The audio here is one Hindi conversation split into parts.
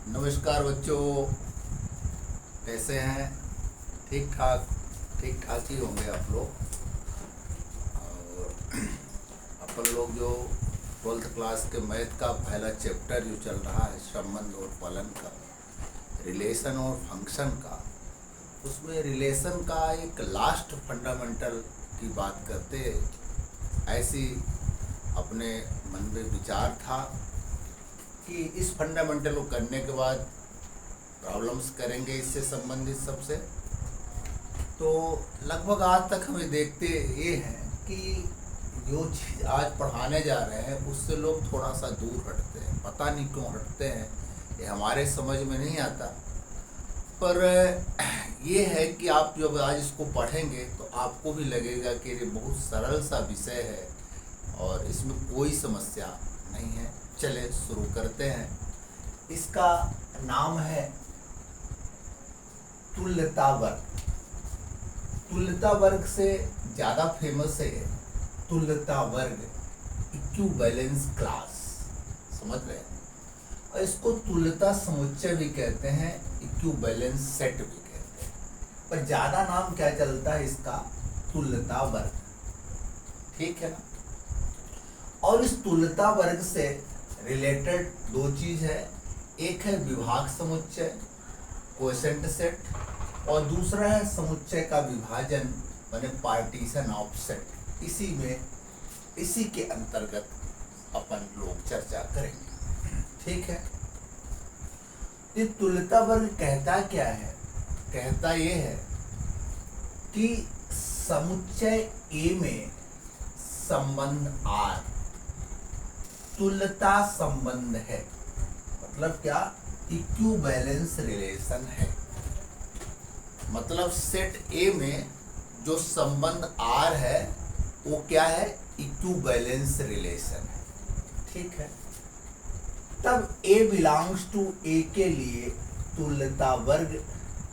नमस्कार बच्चों, कैसे हैं? ठीक ठाक ही होंगे आप लोग। और अपन लोग जो 12th क्लास के मैथ का पहला चैप्टर जो चल रहा है संबंध और फलन का, रिलेशन और फंक्शन का, उसमें रिलेशन का एक लास्ट फंडामेंटल की बात करते ऐसी अपने मन में विचार था कि इस फंडामेंटल को करने के बाद प्रॉब्लम्स करेंगे इससे संबंधित सबसे। तो लगभग आज तक हमें देखते ये हैं कि जो चीज़ आज पढ़ाने जा रहे हैं उससे लोग थोड़ा सा दूर हटते हैं। पता नहीं क्यों हटते हैं, ये हमारे समझ में नहीं आता। पर ये है कि आप जब आज इसको पढ़ेंगे तो आपको भी लगेगा कि ये बहुत सरल सा विषय है और इसमें कोई समस्या नहीं है। चले शुरू करते हैं। इसका नाम है तुल्यता वर्ग। तुल्यता वर्ग से ज़्यादा फेमस है तुल्यता वर्ग, इक्विवेलेंस क्लास, समझ रहे हैं? और इसको तुल्यता समुच्चय भी कहते हैं, इक्विवेलेंस सेट भी कहते हैं, पर ज़्यादा नाम क्या चलता है इसका? तुल्यता वर्ग। ठीक है ना? और इस तुल्यता वर्ग से रिलेटेड दो चीज है, एक है विभाग समुच्चय, क्वोशेंट सेट, और दूसरा है समुच्चय का विभाजन, माने पार्टीशन ऑफ सेट। इसी के अंतर्गत अपन लोग चर्चा करेंगे। ठीक है? ये तुल्यता वर्ग कहता क्या है? कहता ये है कि समुच्चय ए में संबंध आर तुल्यता संबंध है। मतलब क्या? इक्विवेलेंस रिलेशन है। मतलब सेट ए में जो संबंध आर है वो क्या है? इक्विवेलेंस रिलेशन है। ठीक है? तब ए बिलोंग्स टू ए के लिए तुल्यता वर्ग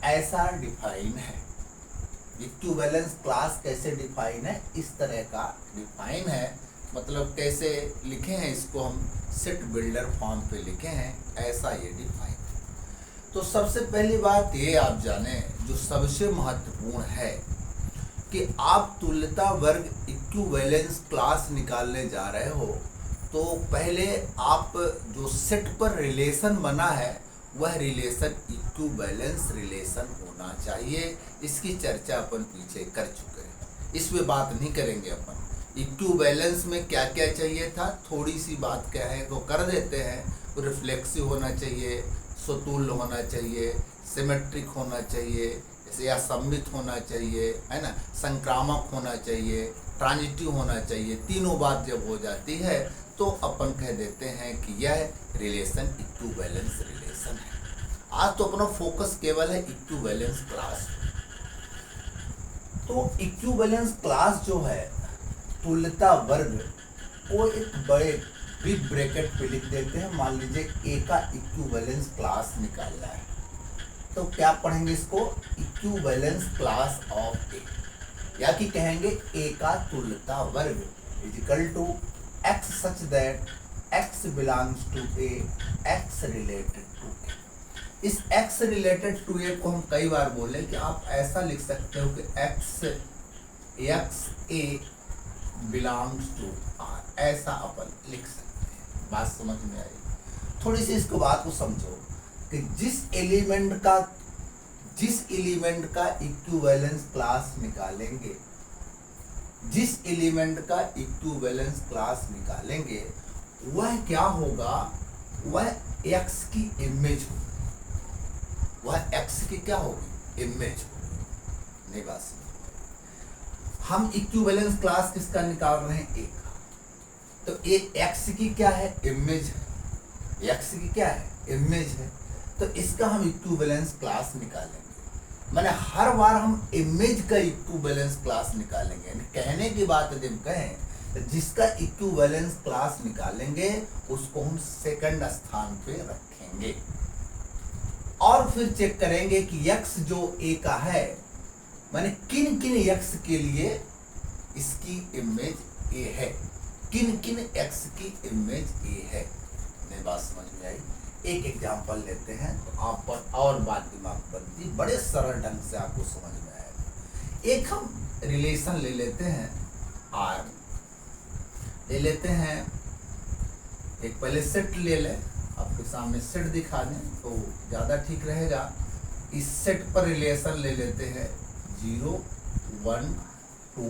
ऐसा डिफाइन है। इक्विवेलेंस क्लास कैसे डिफाइन है? इस तरह का डिफाइन है। मतलब कैसे लिखे हैं इसको? हम सेट बिल्डर फॉर्म पे लिखे हैं, ऐसा ये डिफाइन। तो सबसे पहली बात ये आप जाने, जो सबसे महत्वपूर्ण है, कि आप तुल्यता वर्ग इक्विवेलेंस क्लास निकालने जा रहे हो तो पहले आप जो सेट पर रिलेशन बना है वह रिलेशन इक्विवेलेंस रिलेशन होना चाहिए। इसकी चर्चा अपन पीछे कर चुके हैं, इस पे बात नहीं करेंगे अपन। इक्विवेलेंस में क्या क्या चाहिए था, थोड़ी सी बात क्या है तो कर देते हैं। रिफ्लेक्सिव होना चाहिए, सतुल्य होना चाहिए, सिमेट्रिक होना चाहिए या सममित होना चाहिए, है ना, संक्रामक होना चाहिए, ट्रांजिटिव होना चाहिए। तीनों बात जब हो जाती है तो अपन कह देते हैं कि यह रिलेशन इक्विवेलेंस रिलेशन है। आज तो अपना फोकस केवल है इक्विवेलेंस क्लास। तो इक्विवेलेंस क्लास जो है तुल्यता वर्ग, वो एक बड़े बिग ब्रैकेट पे लिख देते हैं। मान लीजिए ए का इक्विवेलेंस क्लास निकालना है तो क्या पढ़ेंगे इसको? इक्विवेलेंस क्लास ऑफ ए, या कि कहेंगे ए का तुल्यता वर्ग equal to X such that X belongs to A, X related to A. इस एक्स रिलेटेड टू ए को हम कई बार बोले कि आप ऐसा लिख सकते हो कि x A belongs to R, ऐसा अपन लिख सकते हैं। बात समझ में आई? थोड़ी सी इसको बात को समझो कि जिस एलिमेंट का इक्विवेलेंस क्लास निकालेंगे, वह क्या होगा? वह एक्स की इमेज होगी। वह एक्स की क्या होगी? इमेज होगी। नहीं बात समझ? हम इक्विवेलेंस क्लास किसका निकाल रहे हैं? ए का। तो ए एक्स की क्या है? इमेज है। एक्स की क्या है? इमेज है। तो इसका हम इक्विवेलेंस क्लास निकालेंगे। माने हर बार हम इमेज का इक्विवेलेंस क्लास निकालेंगे। कहने की बात जब कहें तो जिसका इक्विवेलेंस क्लास निकालेंगे उसको हम सेकंड स्थान पे रखेंगे और फिर चेक करेंगे कि एक्स जो ए का है, माने किन किन एक्स के लिए इसकी इमेज ए है, किन किन एक्स की इमेज ए है। नहीं बात समझ में आई? एक एग्जांपल लेते हैं तो आप पर और बात दिमाग बनती, बड़े सरल ढंग से आपको समझ में आएगा। एक हम रिलेशन ले लेते हैं आर, ले लेते हैं एक, पहले सेट ले लें, आपके सामने सेट दिखा दें तो ज़्यादा ठीक रहेगा। इस सेट पर रिलेशन ले लेते हैं 0 1 2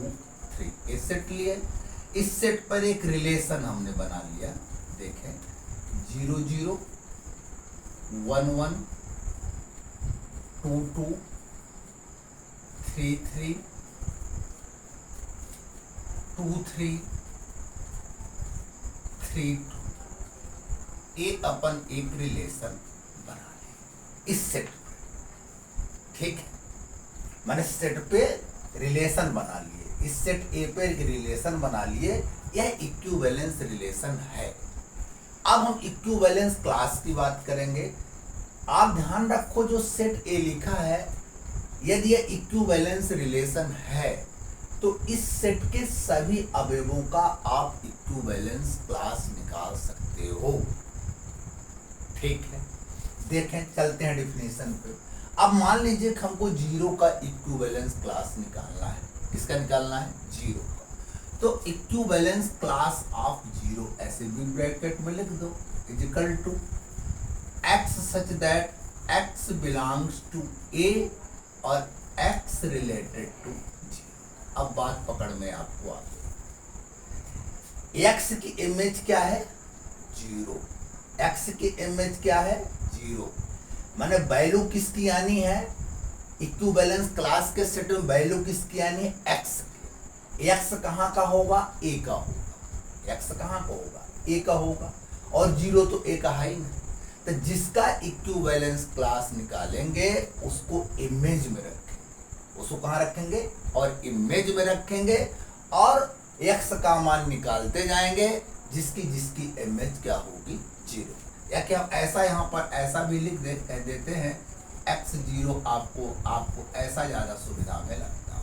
3, ये सेट लिए। इस सेट पर एक रिलेशन हमने बना लिया, देखें 0 0 1 1 2 2 3 3 2 3 3 2, ये अपन एक रिलेशन बना ले इस सेट पे, ठीक है। मैंने सेट पे रिलेशन बना लिए, इस सेट ए पे एक रिलेशन बना लिए, यह इक्विवेलेंस रिलेशन है। अब हम इक्विवेलेंस क्लास की बात करेंगे। आप ध्यान रखो जो सेट ए लिखा है, यदि यह इक्विवेलेंस रिलेशन है तो इस सेट के सभी अवयवों का आप इक्विवेलेंस क्लास निकाल सकते हो, ठीक है। देखें, चलते हैं डेफिनेशन पे। अब मान लीजिए कि हमको 0 का इक्विवेलेंस क्लास निकालना है। किसका निकालना है? 0 का। तो इक्विवेलेंस क्लास ऑफ 0 ऐसे भी ब्रैकेट में लिख दो, is equal to x such that x belongs to a और x रिलेटेड टू 0। अब बात पकड़ में आपको आ गई। x की इमेज क्या है? 0। x की इमेज क्या है? 0। माने वैल्यू किसकी आनी है? इक्विवेलेंस क्लास के सेट में वैल्यू किसकी आनी है? x की। x कहाँ का होगा? a का होगा। x कहाँ का होगा? a का होगा, और 0 तो a का है ही नहीं। तो जिसका इक्विवेलेंस क्लास निकालेंगे उसको इमेज में रखेंगे, उसको कहाँ रखेंगे? और इमेज में रखेंगे, और x का मान निकालते जाएंगे जिसकी जिसकी इमेज क्या होगी? 0। या कि हम ऐसा यहाँ पर ऐसा भी लिख कह देते हैं x0, आपको ऐसा ज्यादा सुविधा में लगता है।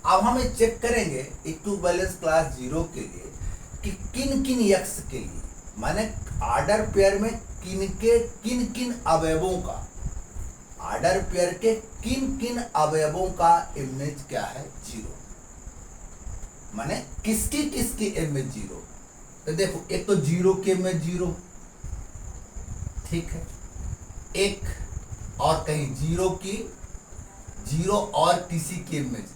अब हम चेक करेंगे इक्विवेलेंस क्लास 0 के लिए कि किन किन x के लिए, माने आर्डर पेयर में किन किन अवयवों का, आर्डर पेयर के किन किन अवयवों का इमेज क्या है? 0। माने किसकी किसकी इमेज 0? तो देखो, एक तो 0 की इमेज 0, ठीक है। एक और कहीं 0 की 0 और किसी की इमेज नहीं,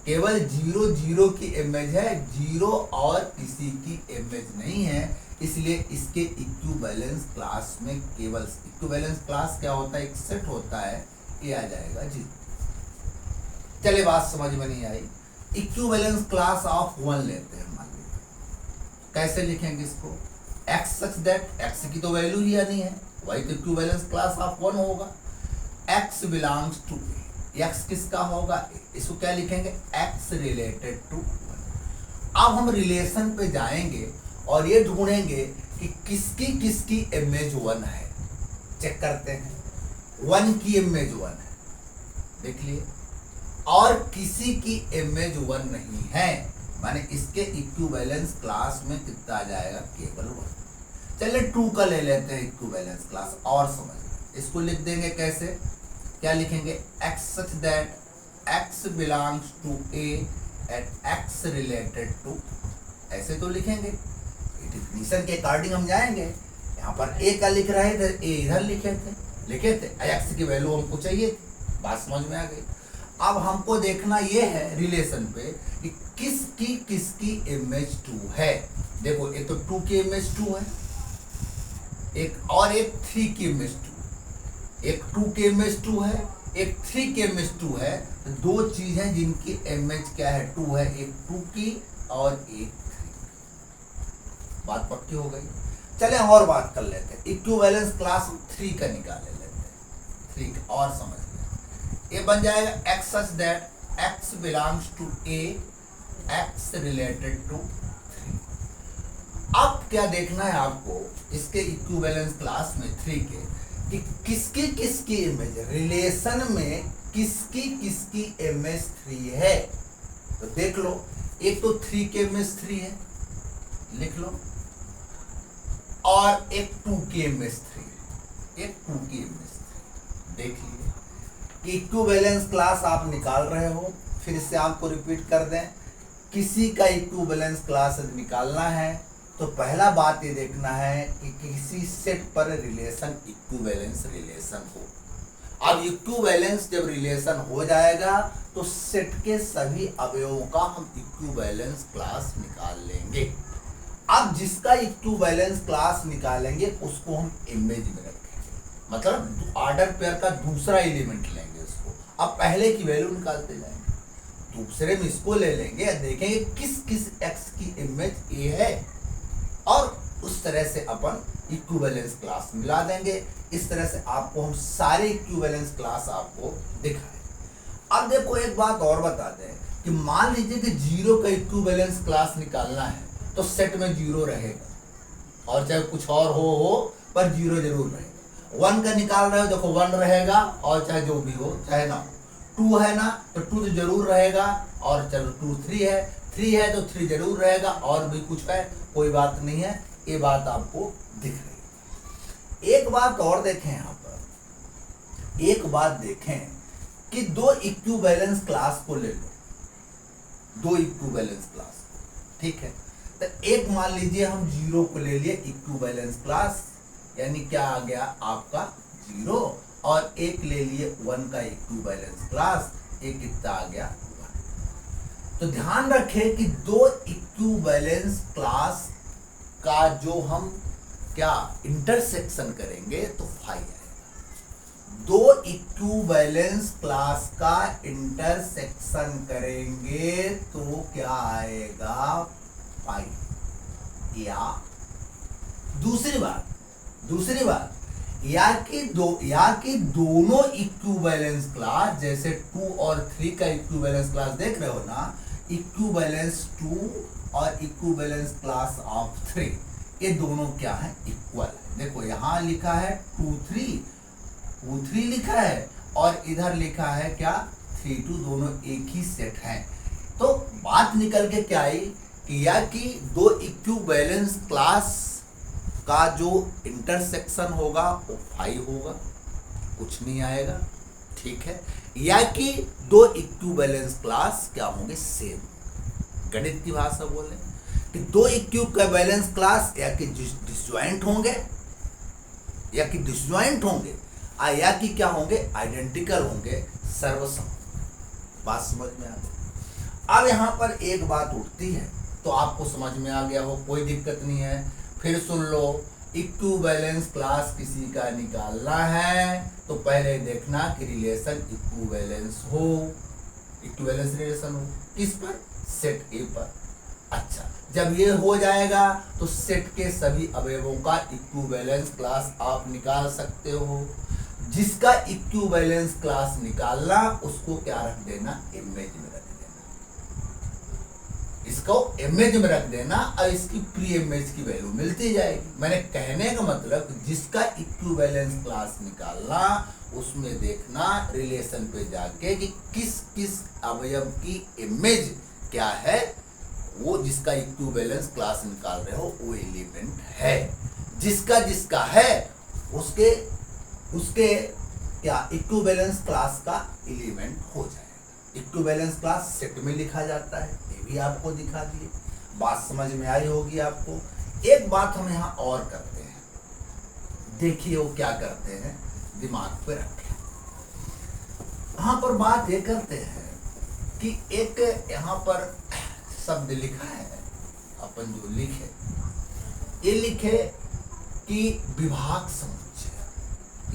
केवल 0 0 की इमेज है, 0 और किसी की इमेज नहीं है। इसलिए इसके इक्विवेलेंस क्लास में केवल, इक्विवेलेंस क्लास क्या होता है? एक सेट होता है, ये आ जाएगा 0। चलिए, बात समझ में नहीं आई। इक्विवेलेंस क्लास ऑफ 1 लेते हैं, मान लीजिए। कैसे लिखेंगे इसको? x सच दैट, x की तो वैल्यू ही आनी है, y तो इक्विवेलेंस क्लास ऑफ 1 होगा। x belongs to a, x किसका होगा? इसको क्या लिखेंगे? x related to 1। अब हम रिलेशन पे जाएंगे और ये ढूंढेंगे कि किसकी किसकी इमेज 1 है। चेक करते हैं। 1 की इमेज 1 है, देख लिए, और किसी की इमेज 1 नहीं है, माने इसके इक्विवेलेंस क्लास में कितना आ जाएगा? केवल 1। चलिए 2 का ले लेते हैं इक्विवेलेंस क्लास, और समझ। इसको लिख देंगे कैसे? क्या लिखेंगे? x such that x belongs to a and x related to, ऐसे तो लिखेंगे। डिफिनीशन के अकॉर्डिंग हम जाएंगे। यहाँ पर a का लिख रहे थे, a इधर लिखे थे, x की वैल्यू हमको चाहिए थी। बात समझ में आ गई। अब हमको देखना ये है रिलेशन पे कि किसकी किसकी इमेज 2 है। देखो, एक तो 2 की इमेज 2 है, एक और एक 3 की इमेज 2। एक 2 की इमेज 2 है, एक 3 की इमेज 2 है। दो चीज हैं जिनकी इमेज क्या है? 2 है, एक 2 की और एक 3। बात पक्की हो गई। चले और बात कर लेते हैं। इक्विवेलेंस क्लास 3 का निकाले लेते हैं, 3 का, और समझ लें। ये बन जाएगा x such that x belongs to a, x related to 3। अब क्या देखना है आपको इसके इक्विवेलेंस क्लास में 3 के, कि किसकी किसकी इमेज, रिलेशन में किसकी किसकी इमेज 3 है। तो देख लो, एक तो 3 की इमेज 3 है, लिख लो, और एक 2 की इमेज 3 है। एक 2 की इमेज 3। देख लिए कि इक्विवेलेंस क्लास आप निकाल रहे हो, फिर से आपको रिपीट कर दें, किसी का इक्विवेलेंस क्लास निकालना है तो पहला बात ये देखना है कि किसी सेट पर रिलेशन इक्विवेलेंस रिलेशन हो। अब इक्विवेलेंस जब रिलेशन हो जाएगा तो सेट के सभी अवयवों का हम इक्विवेलेंस क्लास निकाल लेंगे। अब जिसका इक्विवेलेंस क्लास निकालेंगे उसको हम इमेज में रखेंगे, मतलब ऑर्डर पेयर का दूसरा एलिमेंट लेंगे उसको। अब पहले की वैल्यू निकालते जाएंगे, दूसरे में इसको ले लेंगे, देखेंगे किस किस एक्स की इमेज ए है और उस तरह से अपन इक्विवेलेंस क्लास मिला देंगे। इस तरह से आपको हम सारे इक्विवेलेंस क्लास आपको दिखाए। अब देखो एक बात और बता दें कि मान लीजिए कि 0 का इक्विवेलेंस क्लास निकालना है तो सेट में 0 रहेगा, और चाहे कुछ और हो पर 0 जरूर रहेगा। 1 का निकाल रहे हो देखो 1 रहेगा, और चाहे जो भी हो, चाहे ना 2 है ना तो 2 तो जरूर रहेगा, और चलो 2 3 है तो 3 जरूर रहेगा, और भी कुछ है कोई बात नहीं है, ये बात आपको दिख रही है। एक बात और देखें, यहां पर एक बात देखें कि 2 इक्विवेलेंस क्लास को ले लो, 2 इक्विवेलेंस क्लास, ठीक है। तो एक मान लीजिए हम 0 को ले लिए इक्विवेलेंस क्लास, यानी क्या आ गया आपका 0, और एक ले लिए 1 का इक्विवेलेंस क्लास, एक कितना आ गया 1। तो ध्यान रखें कि 2 इक्विवेलेंस क्लास का जो हम क्या इंटरसेक्शन करेंगे तो 5 आएगा। 2 इक्विवेलेंस क्लास का इंटरसेक्शन करेंगे तो क्या आएगा 5। या दूसरी बात या कि दोनों इक्विवेलेंस क्लास, जैसे 2 और 3 का इक्विवेलेंस क्लास देख रहे हो ना, इक्विवेलेंस 2 और इक्विवेलेंस क्लास ऑफ 3, ये दोनों क्या है इक्वल है। देखो यहां लिखा है 2 3 लिखा है, और इधर लिखा है क्या 3 2, दोनों एक ही सेट हैं। तो बात निकल के क्या आई कि या कि 2 इक्विवेलेंस क्लास का जो इंटरसेक्शन होगा वो 5 होगा, कुछ नहीं आएगा, ठीक है। या कि 2 इक्विवेलेंस क्लास क्या होंगे सेम, गणित की भाषा बोले कि 2 इक्विवेलेंस क्लास या कि डिसजॉइंट होंगे, या कि क्या होंगे आइडेंटिकल होंगे, सर्वसम। बात समझ में आ गई। अब यहां पर एक बात उठती है, तो आपको समझ में आ गया हो, कोई दिक्कत नहीं है, फिर सुन लो। इक्विवेलेंस क्लास किसी का निकालना है तो पहले देखना कि रिलेशन इक्विवेलेंस रिलेशन हो किस पर, सेट ए पर। अच्छा, जब ये हो जाएगा तो सेट के सभी अवयवों का इक्विवेलेंस क्लास आप निकाल सकते हो। जिसका इक्विवेलेंस क्लास निकालना उसको क्या रख देना, इमेज में रख देना, इसको इमेज में रख देना, और इसकी प्री इमेज की वैल्यू मिलती जाएगी। मैंने कहने का मतलब जिसका इक्विवेलेंस क्लास निकालना उसमें देखना रिलेशन पे जाके कि किस किस अवयव की इमेज क्या है, वो जिसका इक्विवेलेंस क्लास निकाल रहे हो वो एलिमेंट है। जिसका है उसके क्या इक्विवेलेंस क्लास का एलिमेंट हो जाएगा। इक्विवेलेंस क्लास सेट में लिखा जाता है, ये भी आपको दिखा दिए, बात समझ में आई होगी आपको। एक बात हम यहाँ और करते हैं, देखिए वो क्या करते हैं, दिमाग पे रखें। यहाँ पर बात ये करते हैं कि एक यहाँ पर शब्द लिखा है, अपन जो लिखे ये लिखे कि विभाग समुच्चय,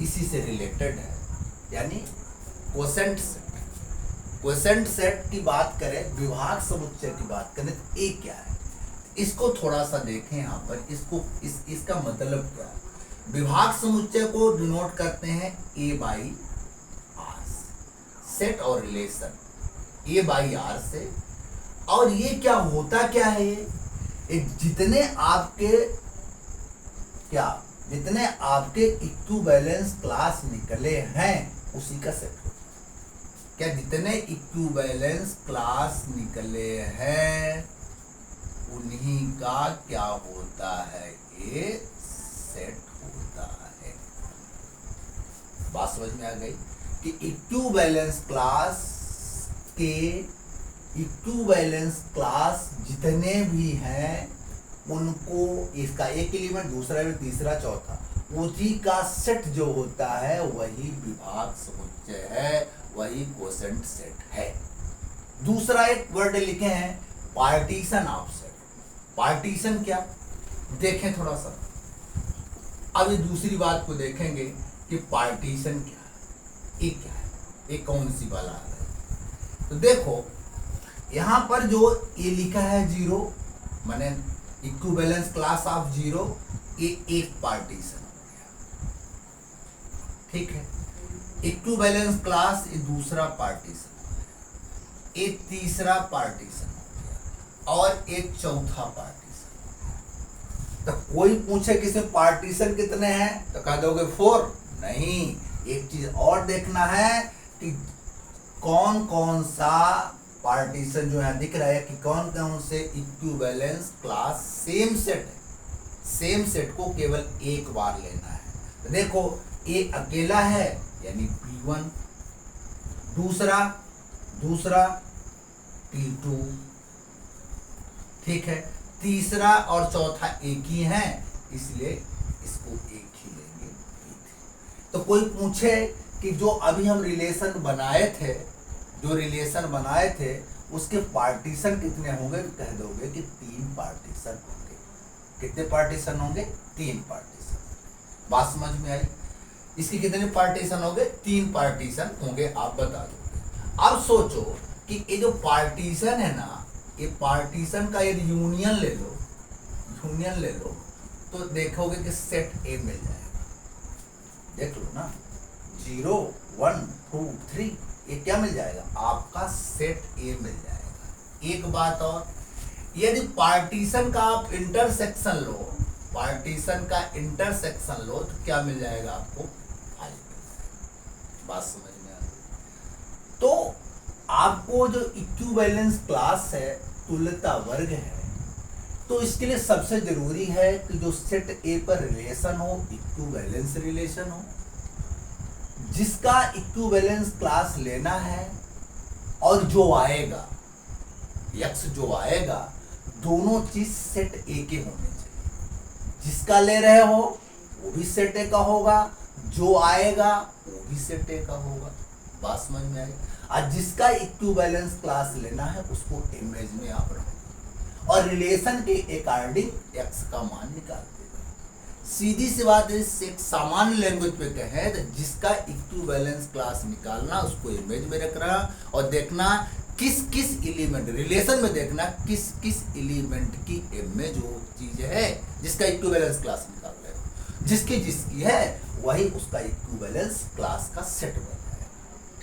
इसी से रिलेटेड है, यानी क्वोशेंट सेट की बात करें, विभाग समुच्चय की बात करें तो ए क्या है, इसको थोड़ा सा देखें। यहाँ पर इसका मतलब क्या है। विभाग समुच्चय को डिनोट करते हैं ए बाई आर, सेट और रिलेशन ए बाई आर से। और ये क्या होता क्या है, ये जितने आपके इक्विवेलेंस क्लास निकले हैं उसी का सेट होता है। क्या जितने इक्विवेलेंस क्लास निकले हैं उन्हीं का क्या होता है, ये सेट होता है। बात समझ में आ गई कि इक्विवेलेंस क्लास के इक्विवेलेंस क्लास जितने भी हैं उनको इसका एक एलिमेंट, दूसरा एलिमेंट, तीसरा, चौथा, उसी का सेट जो होता है वही विभाग समुच्चय है, वही क्वोशेंट सेट है। दूसरा एक वर्ड लिखे हैं पार्टीशन ऑफ सेट। पार्टीशन क्या, देखें थोड़ा सा। अब ये दूसरी बात को देखेंगे कि पार्टीशन क्या है, ये क्या है, ये कौन सी वाला है। तो देखो यहां पर जो ये लिखा है जीरो, माने इक्विवेलेंस क्लास ऑफ जीरो, ये एक पार्टीशन हो गया, ठीक है। इक्विवेलेंस क्लास ये दूसरा पार्टीशन, एक तीसरा पार्टीशन हो गया और एक चौथा पार्टीशन। तो कोई पूछे कि इसमें पार्टीशन कितने हैं तो कह दोगे 4, नहीं, एक चीज और देखना है कि कौन कौन सा पार्टीशन जो है दिख रहा है कि कौन कौन से इक्विवेलेंस क्लास सेम सेट है, सेम सेट को केवल एक बार लेना है। तो देखो ये अकेला है यानी P1, दूसरा P2, ठीक है, तीसरा और चौथा एक ही है इसलिए इसको एक ही लेंगे P3। तो कोई पूछे कि जो अभी हम रिलेशन बनाए थे उसके पार्टीशन कितने होंगे, कह दोगे कि 3 पार्टीशन होंगे। कितने पार्टीशन होंगे, 3 पार्टीशन। बात समझ में आई। इसकी कितने पार्टीशन होंगे, 3 पार्टीशन होंगे, आप बता दोगे। अब सोचो कि ये जो पार्टीशन है ना, ये पार्टीशन का यदि यूनियन ले लो तो देखोगे कि सेट ए मिल जाएगा। देख लो ना, 0, 1, 2, 3, ये क्या मिल जाएगा, आपका सेट ए मिल जाएगा। एक बात और, यदि पार्टीशन का आप इंटरसेक्शन लो तो क्या मिल जाएगा आपको, 5 मिल जाएगा। बात समझ में आ गई। तो आपको जो इक्विवेलेंस क्लास है, तुल्यता वर्ग है, तो इसके लिए सबसे जरूरी है कि जो सेट ए पर रिलेशन हो इक्विवेलेंस रिलेशन हो। जिसका इक्विवेलेंस क्लास लेना है और जो आएगा यक्स जो आएगा, दोनों चीज सेट ए के होने चाहिए। जिसका ले रहे हो वो भी सेट ए का होगा, जो आएगा वो भी सेट ए का होगा। बात समझ में आई। आज जिसका इक्विवेलेंस क्लास लेना है उसको इमेज में आप रखो और रिलेशन के अकॉर्डिंग एक्स का मान निकाल देगा। सीधी सी बात है, एक सामान्य लैंग्वेज पे कहें तो जिसका इक्विवेलेंस क्लास निकालना उसको इमेज में रखना और देखना किस किस एलिमेंट, रिलेशन में देखना किस किस एलिमेंट की इमेज वो चीज है जिसका इक्विवेलेंस क्लास निकाल रहे हो। जिसकी है वही उसका इक्विवेलेंस क्लास का सेट बन जाएगा।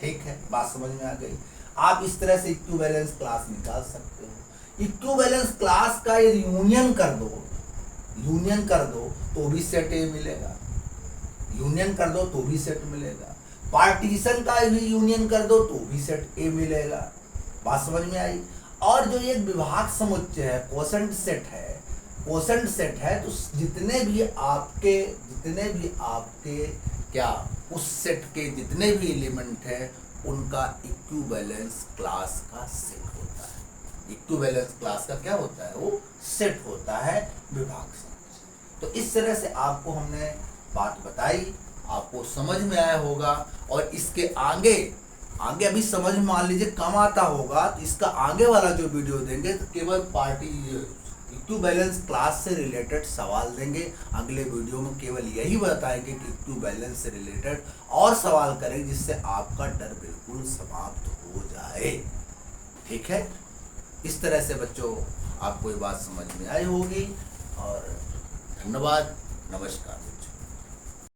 ठीक है, बात समझ में आ गई। आप इस तरह से इक्विवेलेंस क्लास निकाल सकते हो। इक्विवेलेंस क्लास का यदि यूनियन कर दो तो भी सेट ए मिलेगा, यूनियन कर दो तो भी सेट मिलेगा। पार्टीशन का भी यूनियन कर दो तो भी सेट ए मिलेगा। बात समझ में आई। और जो एक विभाग समुच्चय है, क्वोशेंट सेट है, तो जितने भी आपके क्या उस सेट के जितने भी एलिमेंट है उनका इक्विवेलेंस क्लास का सेट होता है। इक्विवेलेंस क्लास का क्या होता है, वो सेट होता है विभाग समुच्चय। तो इस तरह से आपको हमने बात बताई, आपको समझ में आया होगा। और इसके आगे अभी समझ में मान लीजिए कम आता होगा तो इसका आगे वाला जो वीडियो देंगे तो केवल इक्विवेलेंस क्लास से रिलेटेड सवाल देंगे। अगले वीडियो में केवल यही बताएंगे कि इक्विवेलेंस से रिलेटेड और सवाल करेंगे जिससे आपका डर बिल्कुल समाप्त हो जाए। ठीक है, इस तरह से बच्चों आपको ये बात समझ में आई होगी। और धन्यवाद, नमस्कार।